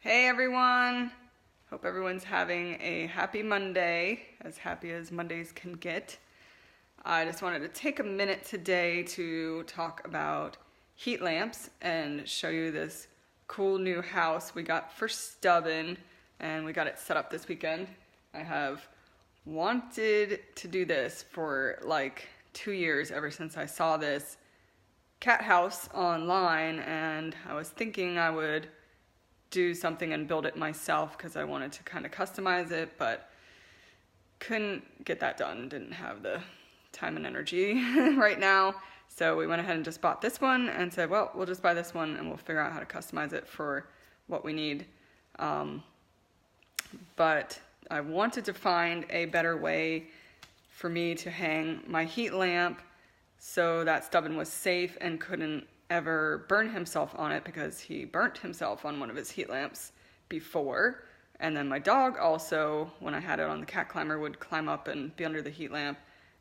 Hey everyone! Hope everyone's having a happy Monday, as happy as Mondays can get. I just wanted to take a minute today to talk about heat lamps and show you this cool new house we got for Stubborn, and we got it set up this weekend. I have wanted to do this for like 2 years, ever since I saw this cat house online, and I was thinking I would do something and build it myself because I wanted to kind of customize it, but couldn't get that done. Didn't have the time and energy right now. So we went ahead and just bought this one and said, well, we'll just buy this one and we'll figure out how to customize it for what we need. But I wanted to find a better way for me to hang my heat lamp so that Stubborn was safe and couldn't ever burn himself on it, because he burnt himself on one of his heat lamps before. And then my dog also, when I had it on the cat climber, would climb up and be under the heat lamp,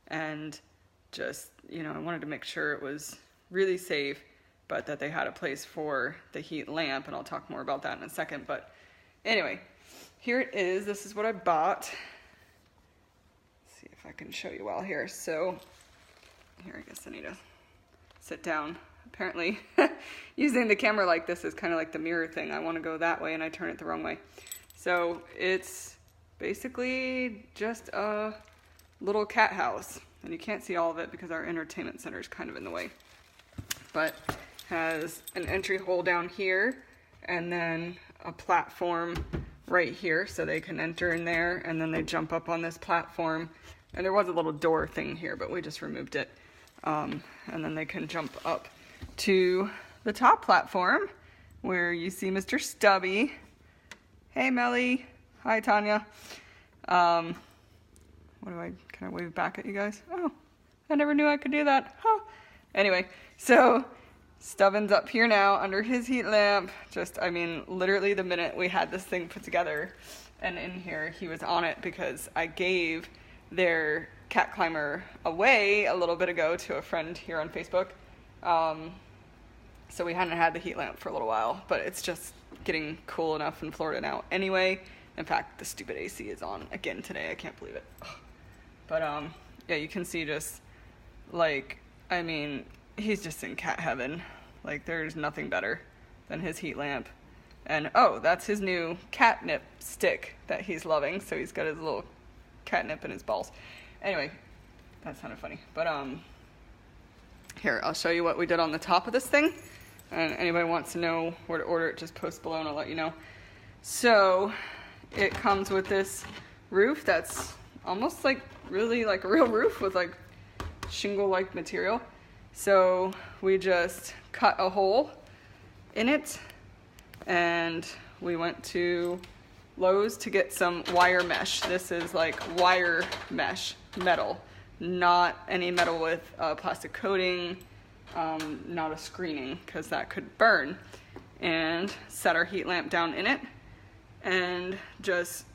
and just, you know, I wanted to make sure it was really safe, but that they had a place for the heat lamp, and I'll talk more about that in a second. But anyway, here it is. This is what I bought. Let's see if I can show you well here. So here, I guess I need to sit down. Apparently using the camera like this is kind of like the mirror thing. I want to go that way and I turn it the wrong way. So it's basically just a little cat house, and you can't see all of it because our entertainment center is kind of in the way, but has an entry hole down here and then a platform right here so they can enter in there, and then they jump up on this platform, and there was a little door thing here but we just removed it, and then they can jump up to the top platform where you see Mr. Stubby. Hey Melly. Hi Tanya. Can I wave back at you guys? Oh, I never knew I could do that. Huh. Anyway, so Stubborn's up here now under his heat lamp. Just, I mean, literally the minute we had this thing put together and in here, he was on it because I gave their cat climber away a little bit ago to a friend here on Facebook. So we hadn't had the heat lamp for a little while, but it's just getting cool enough in Florida now anyway. In fact, the stupid AC is on again today. I can't believe it. But yeah, you can see just like, I mean, he's just in cat heaven. Like, there's nothing better than his heat lamp. And oh, that's his new catnip stick that he's loving. So he's got his little catnip in his balls. Anyway, that sounded funny. But here, I'll show you what we did on the top of this thing. And anybody wants to know where to order it, just post below and I'll let you know. So it comes with this roof that's almost like really like a real roof with like shingle-like material. So we just cut a hole in it, and we went to Lowe's to get some wire mesh. This is like wire mesh metal, not any metal with plastic coating, not a screening, because that could burn. And set our heat lamp down in it, and just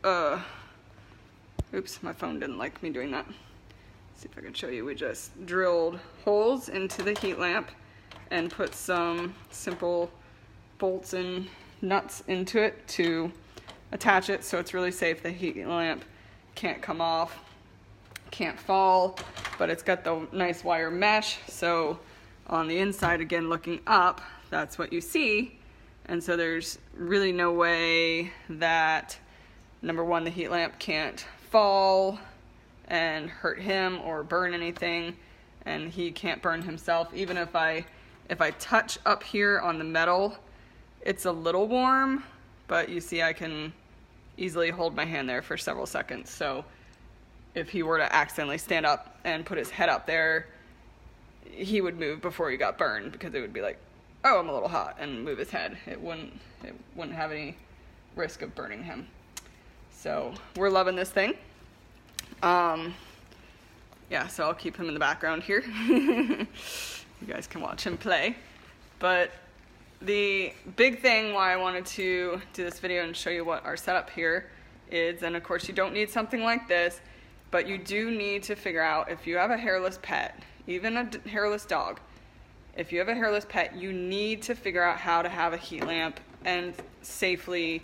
oops, my phone didn't like me doing that. Let's see if I can show you. We just drilled holes into the heat lamp and put some simple bolts and nuts into it to attach it, so it's really safe. The heat lamp can't come off, can't fall, but it's got the nice wire mesh, so on the inside, again looking up, that's what you see. And so there's really no way that, number one, the heat lamp can't fall and hurt him or burn anything, and he can't burn himself. Even if I touch up here on the metal, it's a little warm, but you see I can easily hold my hand there for several seconds. So if he were to accidentally stand up and put his head up there, he would move before he got burned, because it would be like, oh, I'm a little hot, and move his head. It wouldn't have any risk of burning him. So we're loving this thing. Yeah, so I'll keep him in the background here. You guys can watch him play. But the big thing why I wanted to do this video and show you what our setup here is, and of course you don't need something like this, but you do need to figure out, if you have a hairless pet, even a hairless dog, if you have a hairless pet, you need to figure out how to have a heat lamp and safely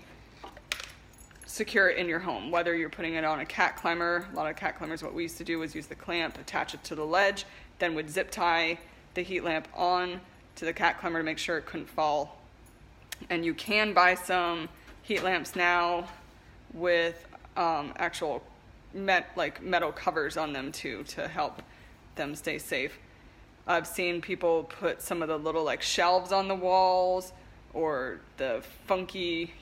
secure it in your home, whether you're putting it on a cat climber. A lot of cat climbers, what we used to do was use the clamp, attach it to the ledge, then would zip tie the heat lamp on to the cat climber to make sure it couldn't fall. And you can buy some heat lamps now with actual metal covers on them too, to help them stay safe. I've seen people put some of the little like shelves on the walls, or the funky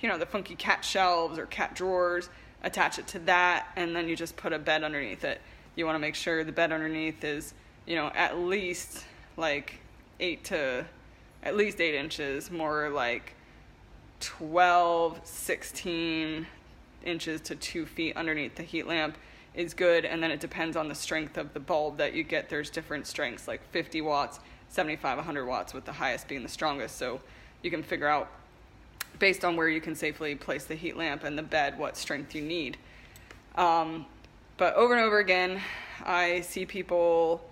cat shelves or cat drawers, attach it to that, and then you just put a bed underneath it. You want to make sure the bed underneath is, at least 8 inches, more like 12, 16 inches to 2 feet underneath the heat lamp is good. And then it depends on the strength of the bulb that you get. There's different strengths, like 50 watts, 75, 100 watts, with the highest being the strongest. So you can figure out, based on where you can safely place the heat lamp and the bed, what strength you need. But over and over again, I see people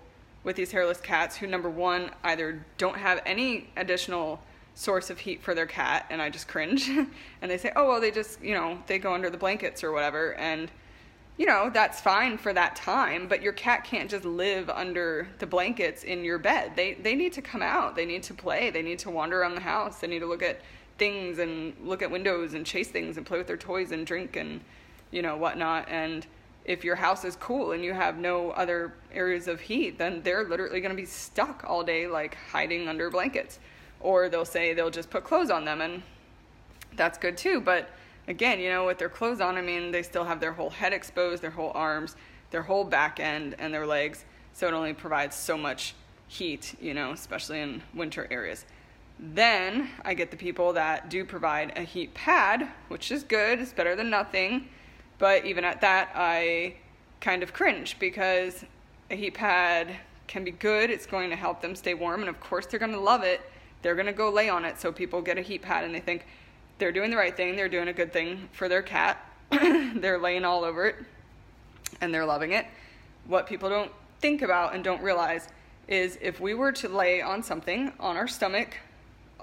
with these hairless cats who, number one, either don't have any additional source of heat for their cat, and I just cringe, and they say, oh, well, they just, they go under the blankets or whatever, and, that's fine for that time, but your cat can't just live under the blankets in your bed. They need to come out, they need to play, they need to wander around the house, they need to look at things and look at windows and chase things and play with their toys and drink and, whatnot. And if your house is cool and you have no other areas of heat, then they're literally going to be stuck all day, hiding under blankets. Or they'll say they'll just put clothes on them, and that's good too. But again, with their clothes on, they still have their whole head exposed, their whole arms, their whole back end, and their legs. So it only provides so much heat, especially in winter areas. Then I get the people that do provide a heat pad, which is good. It's better than nothing. But even at that, I kind of cringe, because a heat pad can be good. It's going to help them stay warm. And of course, they're going to love it. They're going to go lay on it. So people get a heat pad and they think they're doing the right thing. They're doing a good thing for their cat. They're laying all over it and they're loving it. What people don't think about and don't realize is, if we were to lay on something on our stomach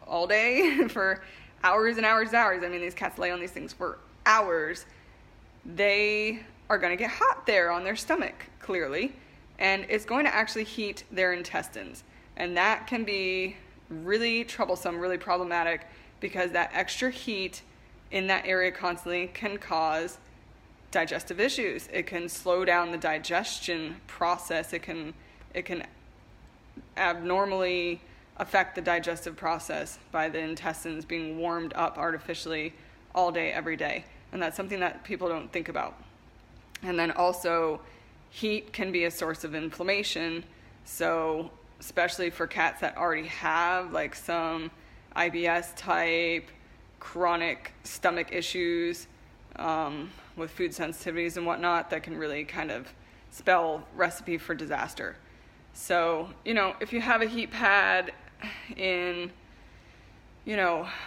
all day for hours and hours and hours, these cats lay on these things for hours, they are going to get hot there on their stomach, clearly, and it's going to actually heat their intestines. And that can be really troublesome, really problematic, because that extra heat in that area constantly can cause digestive issues. It can slow down the digestion process. It can abnormally affect the digestive process by the intestines being warmed up artificially all day, every day. And that's something that people don't think about. And then also, heat can be a source of inflammation. So especially for cats that already have some IBS type chronic stomach issues, with food sensitivities and whatnot, that can really kind of spell recipe for disaster. So, if you have a heat pad in,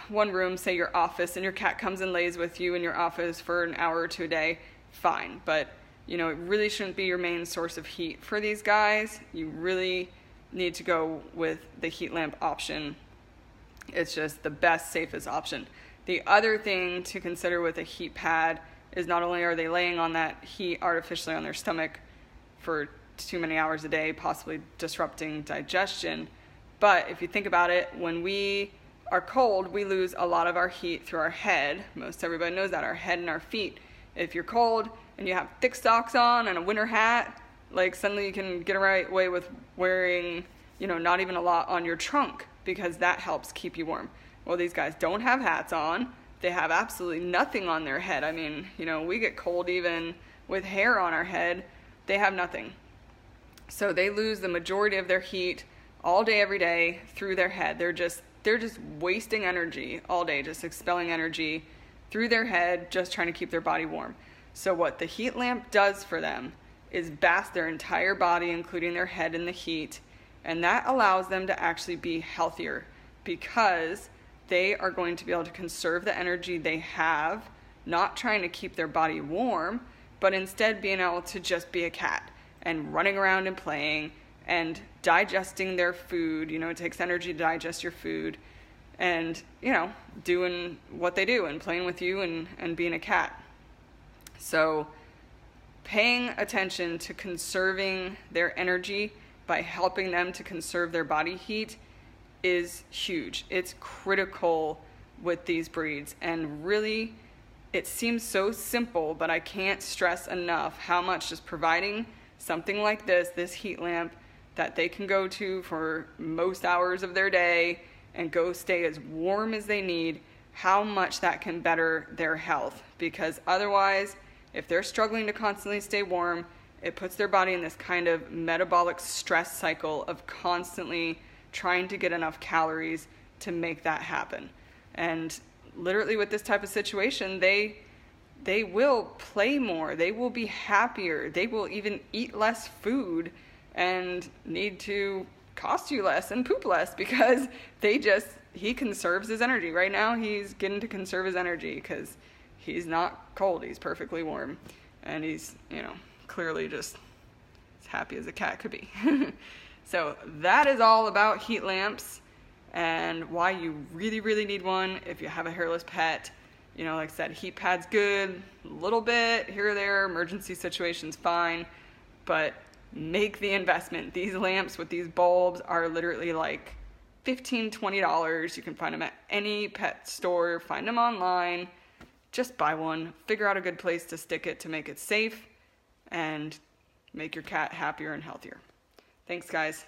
one room, say your office, and your cat comes and lays with you in your office for an hour or two a day, fine. But, it really shouldn't be your main source of heat for these guys. You really need to go with the heat lamp option. It's just the best, safest option. The other thing to consider with a heat pad is, not only are they laying on that heat artificially on their stomach for too many hours a day, possibly disrupting digestion, but if you think about it, when we are cold, we lose a lot of our heat through our head. Most everybody knows that, our head and our feet. If you're cold and you have thick socks on and a winter hat, suddenly you can get away with wearing, not even a lot on your trunk, because that helps keep you warm. Well, these guys don't have hats on. They have absolutely nothing on their head. We get cold even with hair on our head. They have nothing. So they lose the majority of their heat all day, every day through their head. They're just wasting energy all day, just expelling energy through their head, just trying to keep their body warm. So what the heat lamp does for them is bask their entire body, including their head, in the heat. And that allows them to actually be healthier, because they are going to be able to conserve the energy they have, not trying to keep their body warm, but instead being able to just be a cat and running around and playing and digesting their food. It takes energy to digest your food. and, you know, doing what they do and playing with you and being a cat. So paying attention to conserving their energy by helping them to conserve their body heat is huge. It's critical with these breeds, and really it seems so simple, but I can't stress enough how much just providing something like this heat lamp that they can go to for most hours of their day and go stay as warm as they need, how much that can better their health. Because otherwise, if they're struggling to constantly stay warm, it puts their body in this kind of metabolic stress cycle of constantly trying to get enough calories to make that happen. And literally with this type of situation, they will play more, they will be happier, they will even eat less food and need to cost you less and poop less, because he conserves his energy. Right now he's getting to conserve his energy because he's not cold, he's perfectly warm, and he's, you know, clearly just as happy as a cat could be. So that is all about heat lamps and why you really, really need one if you have a hairless pet. You know, like I said, heat pad's good, a little bit here or there, emergency situations fine, but make the investment. These lamps with these bulbs are literally like $15, $20. You can find them at any pet store, find them online, just buy one, figure out a good place to stick it to make it safe, and make your cat happier and healthier. Thanks, guys.